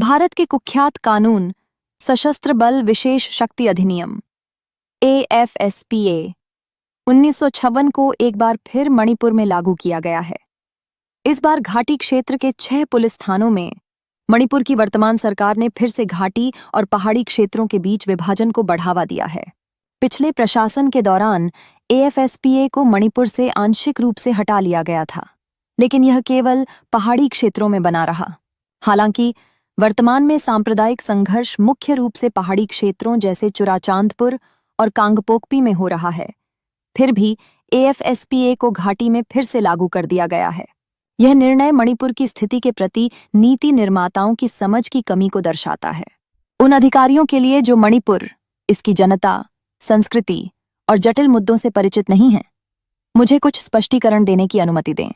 भारत के कुख्यात कानून सशस्त्र बल विशेष शक्ति अधिनियम AFSPA 1956 को एक बार फिर मणिपुर में लागू किया गया है। इस बार घाटी क्षेत्र के 6 पुलिस थानों में मणिपुर की वर्तमान सरकार ने फिर से घाटी और पहाड़ी क्षेत्रों के बीच विभाजन को बढ़ावा दिया है। पिछले प्रशासन के दौरान AFSPA को मणिपुर से आंशिक रूप से हटा लिया गया था, लेकिन यह केवल पहाड़ी क्षेत्रों में बना रहा। हालांकि वर्तमान में सांप्रदायिक संघर्ष मुख्य रूप से पहाड़ी क्षेत्रों जैसे चुराचांदपुर और कांगपोकपी में हो रहा है, फिर भी AFSPA को घाटी में फिर से लागू कर दिया गया है। यह निर्णय मणिपुर की स्थिति के प्रति नीति निर्माताओं की समझ की कमी को दर्शाता है। उन अधिकारियों के लिए जो मणिपुर, इसकी जनता, संस्कृति और जटिल मुद्दों से परिचित नहीं हैं, मुझे कुछ स्पष्टीकरण देने की अनुमति दें।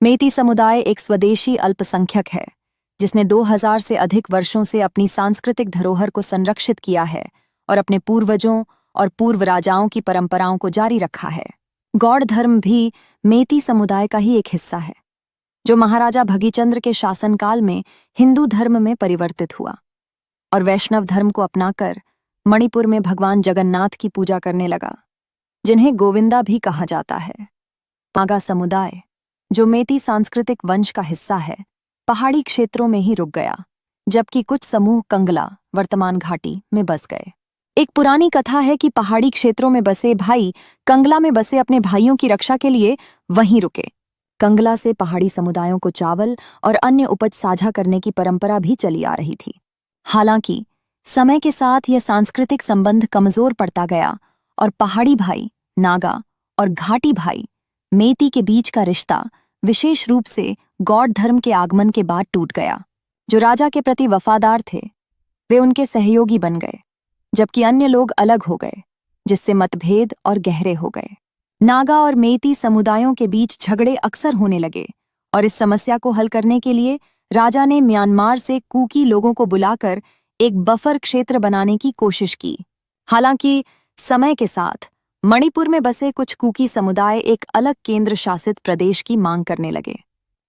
मेती समुदाय एक स्वदेशी अल्पसंख्यक है जिसने 2000 से अधिक वर्षों से अपनी सांस्कृतिक धरोहर को संरक्षित किया है और अपने पूर्वजों और पूर्व राजाओं की परंपराओं को जारी रखा है। गौड़ धर्म भी मेती समुदाय का ही एक हिस्सा है, जो महाराजा भगीचंद्र के शासनकाल में हिंदू धर्म में परिवर्तित हुआ और वैष्णव धर्म को अपनाकर मणिपुर में भगवान जगन्नाथ की पूजा करने लगा, जिन्हें गोविंदा भी कहा जाता है। नागा समुदाय, जो मेती सांस्कृतिक वंश का हिस्सा है, पहाड़ी क्षेत्रों में ही रुक गया, जबकि कुछ समूह कंगला, वर्तमान घाटी में बस गए। एक पुरानी कथा है कि पहाड़ी क्षेत्रों में बसे भाई कंगला में बसे अपने भाइयों की रक्षा के लिए वहीं रुके। कंगला से पहाड़ी समुदायों को चावल और अन्य उपज साझा करने की परंपरा भी चली आ रही थी। हालांकि समय के साथ यह सांस्कृतिक संबंध कमजोर पड़ता गया और पहाड़ी भाई नागा और घाटी भाई मेती के बीच का रिश्ता विशेष रूप से गौड़ धर्म के आगमन के बाद टूट गया। जो राजा के प्रति वफादार थे, वे उनके सहयोगी बन गए, जबकि अन्य लोग अलग हो गए, जिससे मतभेद और गहरे हो गए। नागा और मेती समुदायों के बीच झगड़े अक्सर होने लगे और इस समस्या को हल करने के लिए राजा ने म्यांमार से कूकी लोगों को बुलाकर एक बफर क्षेत्र बनाने की कोशिश की। हालांकि समय के साथ मणिपुर में बसे कुछ कूकी समुदाय एक अलग केंद्र शासित प्रदेश की मांग करने लगे।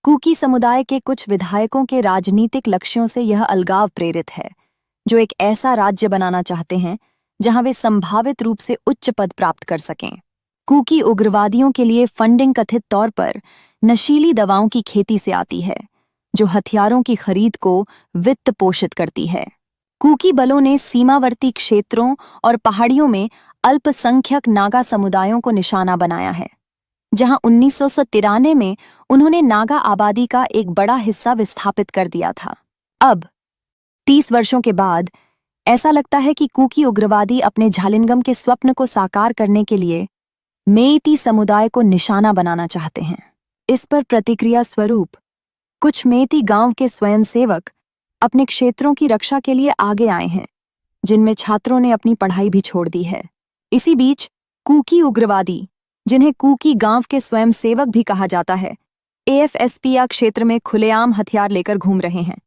कूकी समुदाय के कुछ विधायकों के राजनीतिक लक्ष्यों से यह अलगाव प्रेरित है, जो एक ऐसा राज्य बनाना चाहते हैं जहां वे संभावित रूप से उच्च पद प्राप्त कर सकें। कूकी उग्रवादियों के लिए फंडिंग कथित तौर पर नशीली दवाओं की खेती से आती है, जो हथियारों की खरीद को वित्त पोषित करती है। कूकी बलों ने सीमावर्ती क्षेत्रों और पहाड़ियों में अल्पसंख्यक नागा समुदायों को निशाना बनाया है, जहां 1993 में उन्होंने नागा आबादी का एक बड़ा हिस्सा विस्थापित कर दिया था। अब 30 वर्षों के बाद ऐसा लगता है कि कूकी उग्रवादी अपने झालिंगम के स्वप्न को साकार करने के लिए मेती समुदाय को निशाना बनाना चाहते हैं। इस पर प्रतिक्रिया स्वरूप कुछ मेती गांव के स्वयंसेवक अपने क्षेत्रों की रक्षा के लिए आगे आए हैं, जिनमें छात्रों ने अपनी पढ़ाई भी छोड़ दी है। इसी बीच कूकी उग्रवादी, जिन्हें कूकी गांव के स्वयंसेवक भी कहा जाता है, AFSPA क्षेत्र में खुलेआम हथियार लेकर घूम रहे हैं।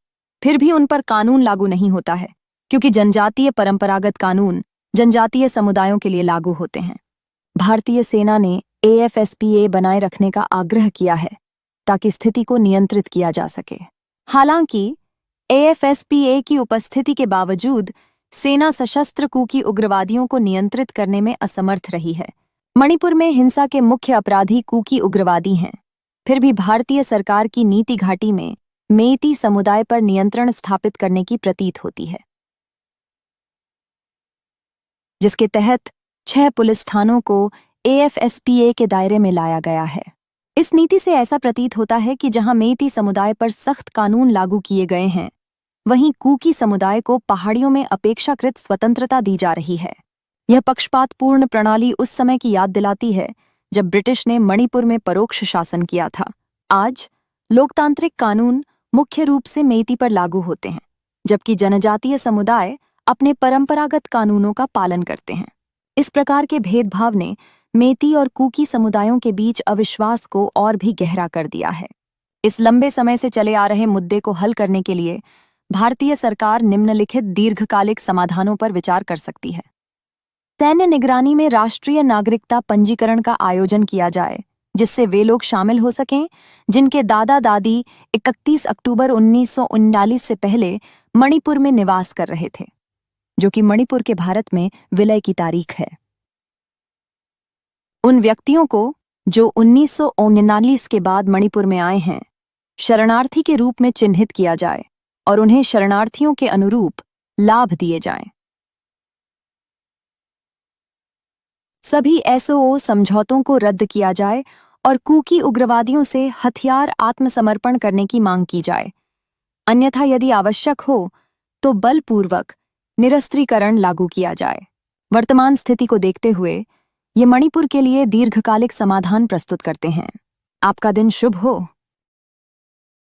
फिर भी उन पर कानून लागू नहीं होता है, क्योंकि जनजातीय परंपरागत कानून जनजातीय समुदायों के लिए लागू होते हैं। भारतीय सेना ने AFSPA बनाए रखने का आग्रह किया है ताकि स्थिति को नियंत्रित किया जा सके। हालांकि AFSPA की उपस्थिति के बावजूद सेना सशस्त्र कूकी उग्रवादियों को नियंत्रित करने में असमर्थ रही है। मणिपुर में हिंसा के मुख्य अपराधी कूकी उग्रवादी हैं। फिर भी भारतीय सरकार की नीति घाटी में मेती समुदाय पर नियंत्रण स्थापित करने की प्रतीत होती है, जिसके तहत 6 पुलिस थानों को AFSPA के दायरे में लाया गया है। इस नीति से ऐसा प्रतीत होता है कि जहां मेती समुदाय पर सख्त कानून लागू किए गए हैं, वहीं कूकी समुदाय को पहाड़ियों में अपेक्षाकृत स्वतंत्रता दी जा रही है। यह पक्षपातपूर्ण प्रणाली उस समय की याद दिलाती है जब ब्रिटिश ने मणिपुर में परोक्ष शासन किया था। आज लोकतांत्रिक कानून मुख्य रूप से मेती पर लागू होते हैं, जबकि जनजातीय समुदाय अपने परंपरागत कानूनों का पालन करते हैं। इस प्रकार के भेदभाव ने मेती और कूकी समुदायों के बीच अविश्वास को और भी गहरा कर दिया है। इस लंबे समय से चले आ रहे मुद्दे को हल करने के लिए भारतीय सरकार निम्नलिखित दीर्घकालिक समाधानों पर विचार कर सकती है। सैन्य निगरानी में राष्ट्रीय नागरिकता पंजीकरण का आयोजन किया जाए, जिससे वे लोग शामिल हो सकें जिनके दादा दादी 31 अक्टूबर 1939 से पहले मणिपुर में निवास कर रहे थे, जो कि मणिपुर के भारत में विलय की तारीख है। उन व्यक्तियों को जो 1939 के बाद मणिपुर में आए हैं, शरणार्थी के रूप में चिन्हित किया जाए और उन्हें शरणार्थियों के अनुरूप लाभ दिए जाएं। सभी एसओओ समझौतों को रद्द किया जाए और कुकी उग्रवादियों से हथियार आत्मसमर्पण करने की मांग की जाए। अन्यथा यदि आवश्यक हो तो बलपूर्वक निरस्त्रीकरण लागू किया जाए। वर्तमान स्थिति को देखते हुए ये मणिपुर के लिए दीर्घकालिक समाधान प्रस्तुत करते हैं। आपका दिन शुभ हो।